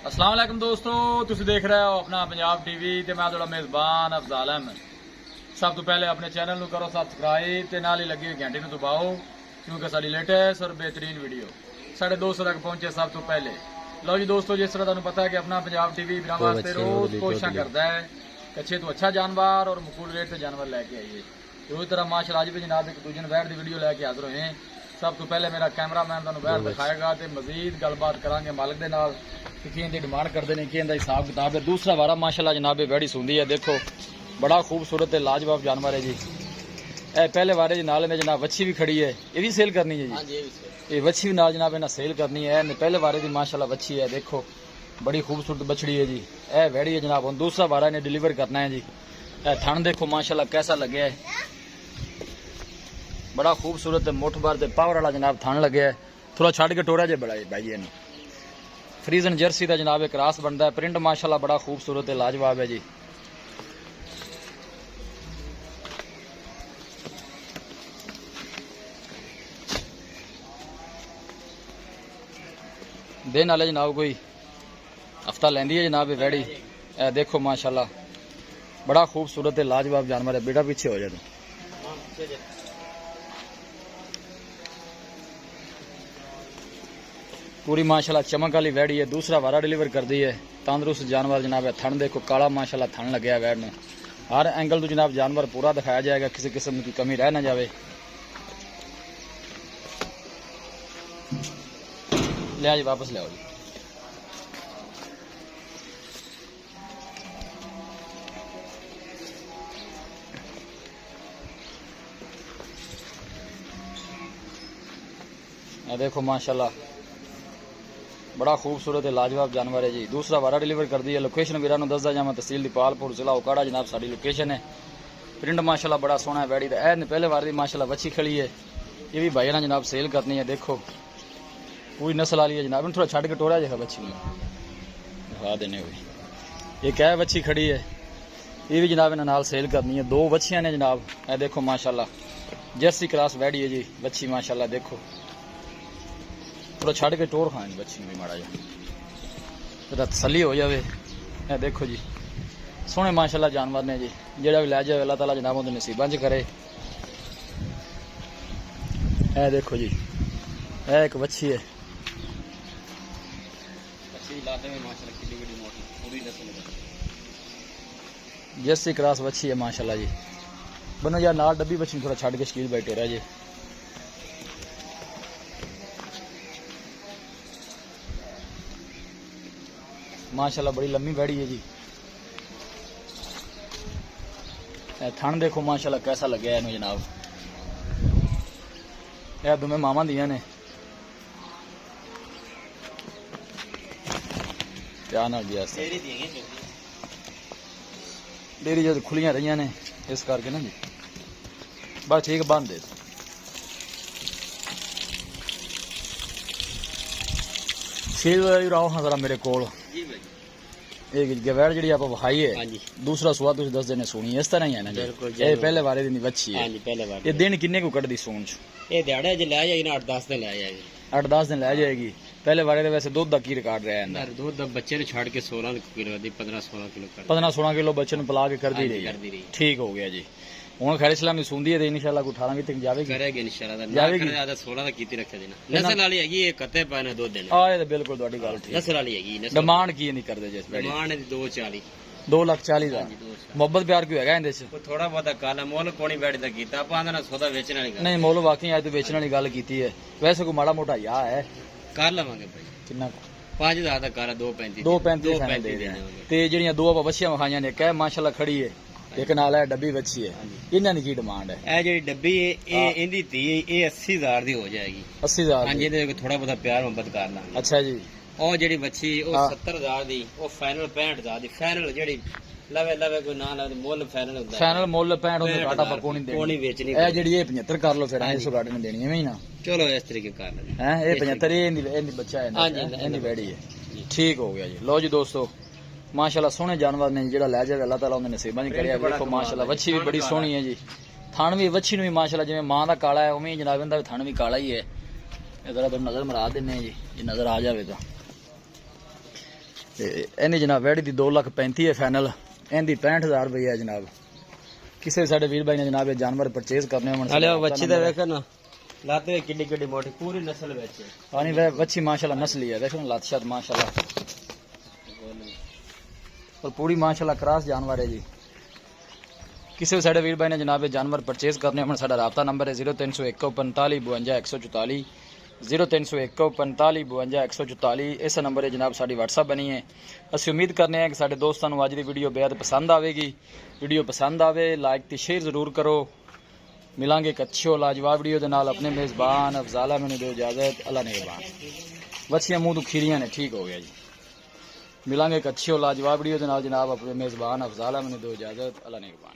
अस्सलाम वालेकुम दोस्तों, तुसी देख रहे हो अपना पंजाब टीवी ते मैं थोड़ा मेज़बान अफजाल अहमद। सब तो पहले अपने चैनल नू करो सब्सक्राइब ते नाल ही लगी हुई घंटी नू दबाओ क्योंकि साडी लेटेस्ट और बेहतरीन वीडियो साढ़े दोस्तों तक पहुंचे सब तो पहले। लो जी दोस्तों, जिस तरह तुहानू पता है कि अपना पंजाब टीवी बिना वास्ते रोज कोशिश करता है कि अच्छे तो अच्छा जानवर और मुकूल रेट से जानवर लैके आइए। तो उस तरह माशाअल्लाह आज भी जनाब एक दूजे बैठ की वीडियो लैके हाजिर हुए हैं। सब तो पहले मेरा कैमरामैन तुहानू बैठ दिखाएगा तो मजीद गलबात करांगे मालिक दे नाल कि की डिमांड करते हैं, कि हिसाब किताब है। दूसरा वारा माशाअल्लाह जनाब बैड़ी सुंदी है, देखो बड़ा खूबसूरत है, लाजवाब जानवर है जी। ए पहले वारे जी नाल ने जनाब वच्छी भी खड़ी है, ये भी सेल करनी है जी। ये वच्छी भी नाल जनाब इन्हें सेल करनी है। पहले वारे की माशाअल्लाह वच्छी है, देखो बड़ी खूबसूरत बछड़ी है जी। ए वैड़ी है जनाब, हम दूसरा वारा इन्हें डिलीवर करना है जी। ए थन देखो माशाअल्लाह कैसा लगे है, बड़ा खूबसूरत मुठ भर ते पावर वाला जनाब थन लगे है। थोड़ा छड़ के टोरा जे बड़ा भाई जी। फ्रीजन जर्सी का जनाब एक रास बनता है, प्रिंट माशाअल्लाह बड़ा खूबसूरत है, लाजवाब है जी। दिन वाले जनाब कोई हफ्ता लेंदी है जनाब वैड़ी। ए देखो माशाअल्लाह बड़ा खूबसूरत है, लाजवाब जानवर है। बेटा पीछे हो जाए तो पूरी माशाअल्लाह चमक वाली वैड़ी है। दूसरा वारा डिलीवर कर दी है, तंदुरुस्त जानवर जनाब है। थन देखो काला माशाअल्लाह थन लगे वैड़ में। हर एंगल तो जनाब जानवर पूरा दिखाया जाएगा, किसी किस्म की कमी रह ना जाए। लिया जी वापस लियाओ जी। देखो माशाअल्लाह बड़ा खूबसूरत है, लाजवाब जानवर है जी। दूसरा वारा डिलीवर कर दी है। लोकेशन वीरा नूं दसदा जावां, तहसील दीपालपुर जिला उकाड़ा जनाब साडी लोकेशन है। प्रिंट माशाअल्लाह बड़ा सोहना है वैड़ी दा। ए पहले वार दी माशाअल्लाह वच्छी खड़ी है, ये भी भाई ना जनाब सेल करनी है। देखो पूरी नस्ल वाली है जनाब, थोड़ा छड़ के टोरा जाएगा बच्ची में दिखा देने हुई। ये क्या है वच्छी खड़ी है, ये भी जनाब इन्हें नाल सेल करनी है। दो वच्छियां ने जनाब। ए देखो माशाअल्लाह जर्सी क्रास वैड़ी है जी वच्छी माशाअल्लाह। देखो थोड़ा छड़ के टोर खाए बच्ची भी माड़ा जा तसली हो जाए। ए देखो जी सोहने माशाअल्लाह जानवर ने जी, जेड़ा भी लै जाए अल्लाह ताला जनाब उहदे नसीबां च करे। ए देखो जी ए एक वच्छी है, जर्सी क्रास वच्छी है माशाअल्लाह जी। बनो यार नाल डब्बी बच्ची थोड़ा छड़ के शकील बैठे रह जी। माशाअल्लाह बड़ी लम्बी बैड़ी है जी। थन देखो माशाअल्लाह कैसा लगे इन्हें जनाब। यह दोवें मावां दियां ने, ध्यान नाल जी। डेरी जो खुलियां रही ने इस करके ना जी, बस ठीक बंद दे। शेर रहो हाँ जरा मेरे कोल। गवैड़ जी आप वहाई है, दूसरा सुआ तुम दस दिन सुनी इस तरह ही है ना। ये पहले बारे दिन बच्ची है। ये दिन किन्ने को कटदी सून च? ये दिहाड़े ज लै जाएगी ना 8-10 दिन लै जाएगी। 8-10 दिन लै जाएगी। पहले बारे वैसे दूध का की रिकॉर्ड रहा है? दूध बच्चे ने छाड़ के 16 किलो दी 15-16 किलो 15-16 किलो बच्चे ने पिला के कर दी रही। ठीक हो गया जी। हुण खैर इस्लाम की सुंदी है, इंशाल्लाह 18 तक जाएगी। करेगी इंशाल्लाह। जाएगी 16 तक कीती रखे देना। नस्ल वाली हैगी, ये कते पाने 2 दिन। हां ये बिल्कुल ਤੁਹਾਡੀ ਗੱਲ ठीक। नस्ल वाली हैगी। डिमांड की नहीं करदे जिस बैठी? डिमांड है 240। 2,40,000 मोहब्बत प्यार क्यों हैगा इंदे च? थोड़ा बहुत काला मोल कोनी बैठ दा कीता आपा आंदा ना सौदा बेचने वाली गल नहीं। मोल वाकई आज तो बेचने वाली गल कीती है। वैसे कोई माड़ा मोटा या है कर लवांगे भाई। कितना? 5000 दा काला 235 235 दे देना। ते ਜਿਹੜੀਆਂ ਦੋ ਆਪਾਂ ਵਛੀਆਂ ਵਿਖਾਈਆਂ ਨੇ ਕਹਿ ਮਾਸ਼ਾਅੱਲਾ ਖੜੀ ਹੈ, एक नाल है डब्बी बच्ची है। इन्हां दी की डिमांड है? ए जेडी डब्बी है ये इंदी धी ये 80,000 दी हो जाएगी। 80,000 हां जी, दे थोड़ा बहुत प्यार मोहब्बत कर लांगे। अच्छा जी। और जेडी बच्ची ओ 70,000 दी, ओ फाइनल 65,000 दी। फाइनल जेडी लवे लवे कोई ना लवे मोल फाइनल होता है। फाइनल मोल 65 होंदा, घाटा पा कोनी देनी। कोनी बेचनी ए जेडी ये 75 कर लो फिर इस गाड़ी ने देनी है ही ना। चलो इस तरीके कर ले हैं। ये 75 इंदी बच्चा है ना, इंदी बैठी है। ठीक हो गया जी। लो जी दोस्तों माशाल्लाह सोहने जानवर ने जेड़ा लै जावे अल्लाह ताला उन्हें नसीबां च करिया। देखो माशाल्लाह वच्छी भी बड़ी सोहनी है जी। थन भी वच्छी नु भी माशाल्लाह जिवें मां दा काला है उवें जनाब इंदा भी थन भी काला ही है। जरा तुम नजर मरा देने जी, ये नजर आ जावे तो ਇਹਨੀ ਜਨਾਬ ਵੈੜੀ ਦੀ 2,35,000 ਹੈ ਫਾਈਨਲ, ਇਹਦੀ 65,000 ਰੁਪਏ ਹੈ ਜਨਾਬ। ਕਿਸੇ ਵੀ ਸਾਡੇ ਵੀਰ ਭਾਈ ਨੇ ਜਨਾਬ ਇਹ ਜਾਨਵਰ ਪਰਚੇਜ਼ ਕਰਨੇ ਹੋਣ ਹਲੇ ਬੱਚੀ ਦਾ ਵੇਖੋ ਨਾ ਲੱਤ ਵੇ ਕਿੱਡੀ ਕਿੱਡੀ ਮੋਟੀ ਪੂਰੀ ਨਸਲ ਵਿੱਚ ਪਾਣੀ ਵੇ ਬੱਚੀ ਮਾਸ਼ਾਅੱਲਾ ਨਸਲੀ ਹੈ, ਦੇਖੋ ਲੱਤ ਸ਼ਾਤ माशाल्लाह और पूरी माशाल्लाह क्रॉस जानवर है जी। किसी भी साढ़े वीर भाई ने जनाब जानवर परचेज करने होने साडा राबता नंबर है 0301 45 52 144 0301 45 52 144। इस नंबर है जनाब साड़ी व्हाट्सअप बनी है। असं उम्मीद करने हैं कि साढ़े दोस्तों को अज की वीडियो बेहद पसंद आएगी। वीडियो पसंद आवे लाइक तो शेयर जरूर करो। मिलांगे एक अच्छी और लाजवाब वीडियो के नाल। अपने मेज़बान अफजाला मैंने दो इजाजत, अल्लाह नेगबान। बच्चियां मुंह तो खीरियां ने, ठीक हो गया जी। मिलांगे एक अच्छी और लाजवाब वीडियो के नाल जनाब। अपने मेज़बान अफजाला मैंने दो इजाजत, अल्लाह नेगबान।